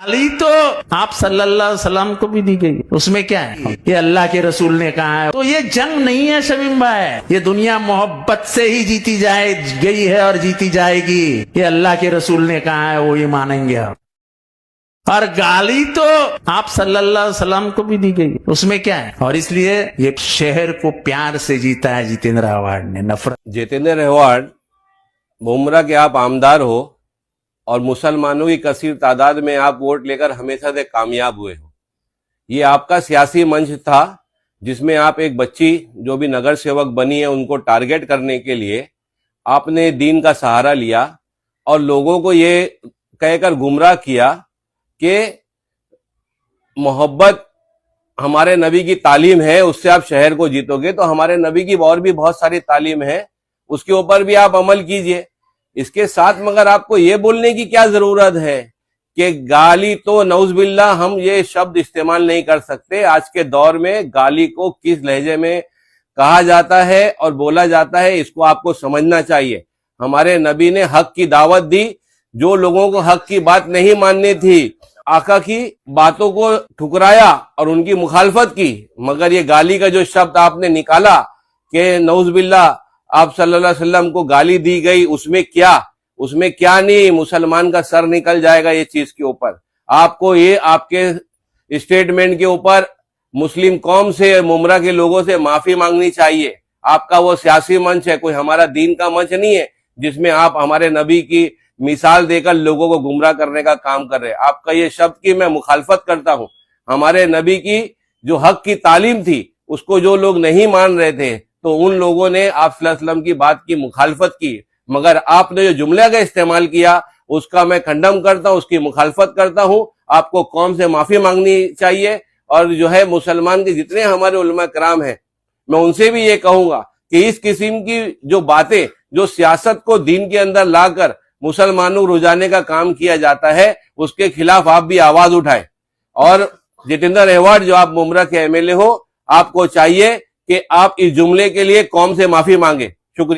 गाली तो आप सल्लल्लाहु अलैहि वसल्लम को भी दी गई, उसमें क्या है? ये अल्लाह के रसूल ने कहा है। तो ये जंग नहीं है शमीम भाई, ये दुनिया मोहब्बत से ही जीती गई है और जीती जाएगी। ये अल्लाह के रसूल ने कहा है, वो ये मानेंगे आप। और गाली तो आप सल्लल्लाहु अलैहि वसल्लम को भी दी गई, उसमें क्या है? और इसलिए ये शहर को प्यार से जीता है जितेंद्र आव्हाड ने, नफरत। जितेंद्र आव्हाड, बुमराह के आप आमदार हो और मुसलमानों की कसीर तादाद में आप वोट लेकर हमेशा से कामयाब हुए हो। ये आपका सियासी मंच था जिसमें आप एक बच्ची जो भी नगर सेवक बनी है उनको टारगेट करने के लिए आपने दीन का सहारा लिया और लोगों को ये कहकर गुमराह किया कि मोहब्बत हमारे नबी की तालीम है, उससे आप शहर को जीतोगे। तो हमारे नबी की और भी बहुत सारी तालीम है, उसके ऊपर भी आप अमल कीजिए। इसके साथ मगर आपको ये बोलने की क्या जरूरत है कि गाली तो नौज़बिल्लाह, हम ये शब्द इस्तेमाल नहीं कर सकते। आज के दौर में गाली को किस लहजे में कहा जाता है और बोला जाता है, इसको आपको समझना चाहिए। हमारे नबी ने हक की दावत दी, जो लोगों को हक की बात नहीं माननी थी, आका की बातों को ठुकराया और उनकी मुखालफत की। मगर ये गाली का जो शब्द आपने निकाला कि नौज़बिल्लाह आप सल्लल्लाहु अलैहि वसल्लम को गाली दी गई, उसमें क्या नहीं, मुसलमान का सर निकल जाएगा ये चीज के ऊपर। आपको ये आपके स्टेटमेंट के ऊपर मुस्लिम कौम से, मुमरा के लोगों से माफी मांगनी चाहिए। आपका वो सियासी मंच है, कोई हमारा दीन का मंच नहीं है जिसमें आप हमारे नबी की मिसाल देकर लोगों को गुमराह करने का काम कर रहे हैं। आपका ये शब्द की मैं मुखालफत करता हूं। हमारे नबी की जो हक की तालीम थी उसको जो लोग नहीं मान रहे थे तो उन लोगों ने आप सल्लल्लाहु अलैहि वसल्लम की बात की मुखालफत की। मगर आपने जो जुमले का इस्तेमाल किया उसका मैं खंडन करता हूं, उसकी मुखालफत करता हूं। आपको कौम से माफी मांगनी चाहिए और जो है मुसलमान के जितने हमारे उलमा कराम हैं मैं उनसे भी ये कहूंगा कि इस किस्म की जो बातें, जो सियासत को दीन के अंदर लाकर मुसलमानों को रुझाने का काम किया जाता है, उसके खिलाफ आप भी आवाज उठाएं। और जितेंद्र आव्हाड, जो आप मुमरा के एमएलए हो, आपको चाहिए कि आप इस जुमले के लिए कौम से माफी मांगे।